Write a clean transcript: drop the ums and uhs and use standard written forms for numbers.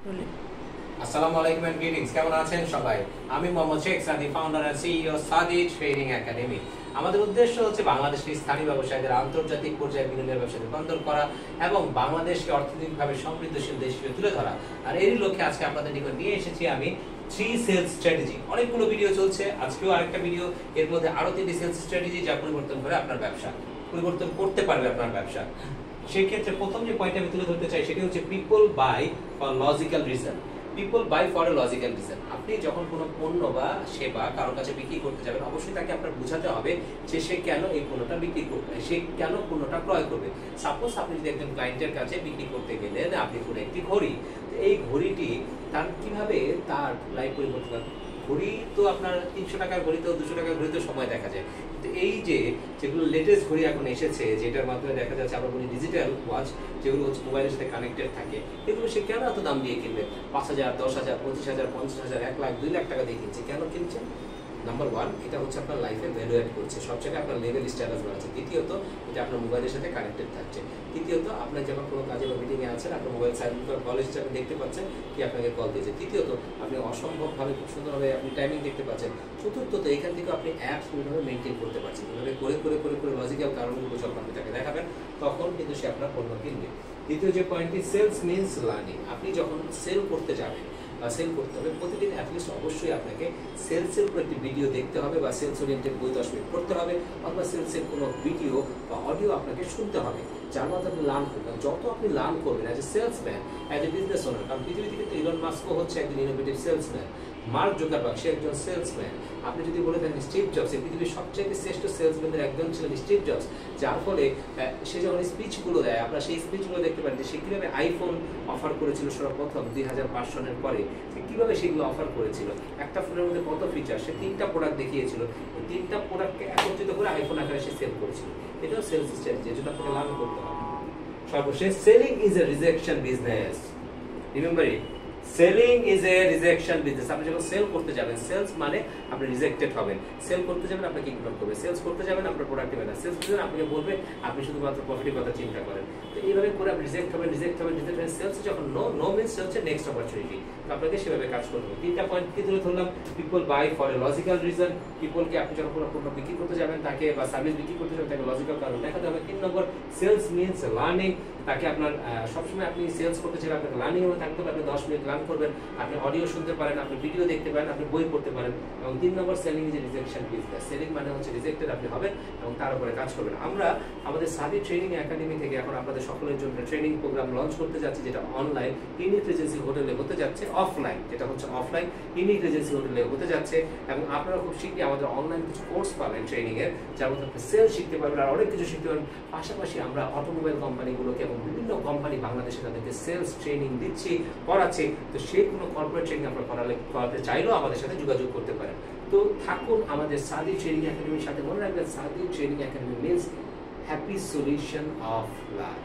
আসসালামু আলাইকুম and greetings. কেমন আছেন সবাই? আমি মোহাম্মদ শেখ সাদি, ফাউন্ডার এন্ড সিইও সাদি ট্রেনিং একাডেমি। আমাদের উদ্দেশ্য হচ্ছে বাংলাদেশের স্থানীয় ব্যবসায়ীদের আন্তর্জাতিক পর্যায়ে বিনিয়োগের ব্যবসায় রূপান্তর করা এবং বাংলাদেশকে অর্থনৈতিকভাবে সমৃদ্ধশীল দেশ হিসেবে তুলে ধরা। আর এরই লক্ষ্যে আজকে আপনাদের নিকট নিয়ে এসেছি আমি 3 সেলস স্ট্র্যাটেজি। অনেকগুলো ভিডিও চলছে, আজকেও আরেকটা ভিডিও, এর মধ্যে আরো 3টি সেলস স্ট্র্যাটেজি যা পরিবর্তন করে আপনার ব্যবসা পরিবর্তন করতে পারবে আপনার ব্যবসা। সেই ক্ষেত্রে প্রথম যে পয়েন্ট আমি তুলে ধরতে চাই সেটা হচ্ছে people buy for logical reason. People buy for a logical reason. আপনি যখন কোনো পণ্য বা সেবা কারোর কাছে বিক্রি করতে যাবেন, অবশ্যই তাকে আপনার বোঝাতে হবে যে সে কেন এই পণ্যটা বিক্রি করবে, সে কেন পণ্যটা ক্রয় করবে। সাপোজ আপনি যদি একজন ক্লায়েন্টের কাছে বিক্রি করতে গেলেন আপনি কোনো একটি ঘড়ি, এই ঘড়িটি তার কিভাবে তার লাইফ পরিবর্তন করে। ঘড়ি তো আপনার 300 টাকার ঘড়িতেও 200 টাকার ঘড়িতেও সময় দেখা যায়, কিন্তু এই যে যেগুলো লেটেস্ট ঘড়ি এখন এসেছে যেটার মাধ্যমে দেখা যাচ্ছে আমরা বলি ডিজিটাল ওয়াচ, যেগুলো হচ্ছে মোবাইলের সাথে কানেক্টেড থাকে, এগুলো সে কেন এত দাম দিয়ে কিনবে? 5,000, 10,000, 25,000, 50,000, 1 লাখ, 2 লাখ টাকা দিয়ে কিনছে। কেন কিনছে? নাম্বার 1, এটা হচ্ছে আপনার লাইফে ভ্যালু অ্যাড করছে, সব জায়গায় আপনার লেভেল স্ট্যাটাস বাড়াচ্ছে। দ্বিতীয়ত, এটা আপনার মোবাইলের সাথে কানেক্টেড থাকছে। তৃতীয়ত, আপনার যখন কোনো কাজে বা মিটিংয়ে আছেন আপনার মোবাইল সাইলেন্ট করে কল এসেছে, আপনি দেখতে পাচ্ছেন কি আপনাকে কল দিয়েছে। তৃতীয়ত, আপনি অসম্ভবভাবে খুব সুন্দরভাবে আপনি টাইমিং দেখতে পাচ্ছেন। চতুর্থত, এখান থেকে আপনি অ্যাপস বিভিন্নভাবে মেনটেন করতে পারছেন। এভাবে করে করে করে করে লজিক্যাল কারণগুলো যখন আপনি তাকে দেখাবেন তখন কিন্তু সে আপনার পণ্য কিনবে। দ্বিতীয় যে পয়েন্টটি, সেলস মিনস লার্নিং। আপনি যখন সেল করতে যাবেন বা সেল করতে হবে, প্রতিদিন অ্যাটলিস্ট অবশ্যই আপনাকে সেলসের উপর একটি ভিডিও দেখতে হবে বা সেলস ওরিয়েন্টেড বই 10 মিনিট পড়তে হবে, অথবা সেলসের কোনো ভিডিও বা অডিও আপনাকে শুনতে হবে, যার মাধ্যমে আপনি লার্ন করবেন। যত আপনি লার্ন করবেন as a salesman, as a business owner, কারণ পৃথিবী থেকে ইলন মাস্কও হচ্ছে একজন ইনোভেটিভ সেলসম্যান, মার্ক জুকারবার্গ সে একজন সেলসম্যান। আপনি যদি বলে থাকেন স্টিভ জবস, এই পৃথিবীর সবচেয়ে শ্রেষ্ঠ সেলসম্যানদের একজন ছিলেন স্টিভ জবস, যার ফলে সে যখন স্পিচগুলো দেয় আমরা সেই স্পিচগুলো দেখতে পারি যে সে কীভাবে আইফোন অফার করেছিল সর্বপ্রথম 2005 সনের পরে, সে কীভাবে সেগুলো অফার করেছিল, একটা ফোনের মধ্যে কত ফিচার, সে 3টা প্রোডাক্ট দেখিয়েছিল, 3টা প্রোডাক্টকে একত্রিত করে আইফোন আকারে সে সেল করেছিল। এটাও সেলস স্ট্র্যাটেজি, যেটা আপনাকে লার্ন করতে হবে। সর্বশেষ, selling is a rejection business. Remember it, selling is a rejection business. আপনি যখন সেল করতে যাবেন, সেলস মানে আপনি রিজেক্টেড হবেন। সেল করতে যাবেন আপনাকে ইগনোর করবে, সেলস করতে যাবেন আপনার প্রোডাক্ট হবে না, সেলস করতে যাবেন আপনাকে বলবে আপনি শুধুমাত্র প্রফিটের কথা চিন্তা করেন। তো এইভাবে করে আপনি রিজেক্ট হবেন, রিজেক্ট হবেন, রিজেক্ট হবেন। সেলস যখন নো মিনস হচ্ছে নেক্সট অপরচুনিটি। তো আপনাকে সেভাবে কাজ করতে হবে। 3টা পয়েন্ট কি তুলে ধরলাম? People buy for a logical reason. পিপলকে আপনি যখন কোনো পণ্য বিক্রি করতে যাবেন তাকে বা সার্ভিস বিক্রি করতে যাবেন তাকে লজিক্যাল কারণ দেখাতে হবে। 3 নম্বর, সেলস মিনস লার্নিং। তাকে আপনার সবসময় আপনি সেলস করতে চাইলে আপনাকে লার্নিং এ থাকতে হবে। আপনি 10 মিনিট লার্ন করবেন, আপনি অডিও শুনতে পারেন, আপনি ভিডিও দেখতে পারেন, আপনি বই পড়তে পারেন। এবং 3 number, selling is a rejection business. Selling মানে হচ্ছে রিজেক্টেড আপনি হবেন এবং তার উপরে কাজ করবেন। আমরা আমাদের সাদি ট্রেনিং একাডেমি থেকে এখন আপনাদের সকলের জন্য ট্রেনিং প্রোগ্রাম লঞ্চ করতে যাচ্ছি, যেটা অনলাইন ইউনিক রেজেন্সি হোটেলে হতে যাচ্ছে, অফলাইন যেটা হচ্ছে অফলাইন ইউনিক রেজেন্সি হোটেলে হতে যাচ্ছে। এবং আপনারা খুব শীঘ্রই আমাদের অনলাইন কিছু কোর্স পাবেন ট্রেনিং এর, যার মধ্যে আপনি সেল শিখতে পারবেন আর অনেক কিছু শিখতে পারবেন। পাশাপাশি আমরা অটোমোবাইল কোম্পানিগুলোকে এবং বিভিন্ন কোম্পানি বাংলাদেশে তাদেরকে সেলস ট্রেনিং দিচ্ছি, করাচ্ছি। তো সেই কোনো কর্পোরেট ট্রেনিং আপনারা করাতে চাইলেও আমাদের সাথে যোগাযোগ করতে পারেন। তো থাকুন আমাদের সাদি ট্রেনিং একাডেমির সাথে। মনে রাখবেন, সাদি training academy means happy solution of life.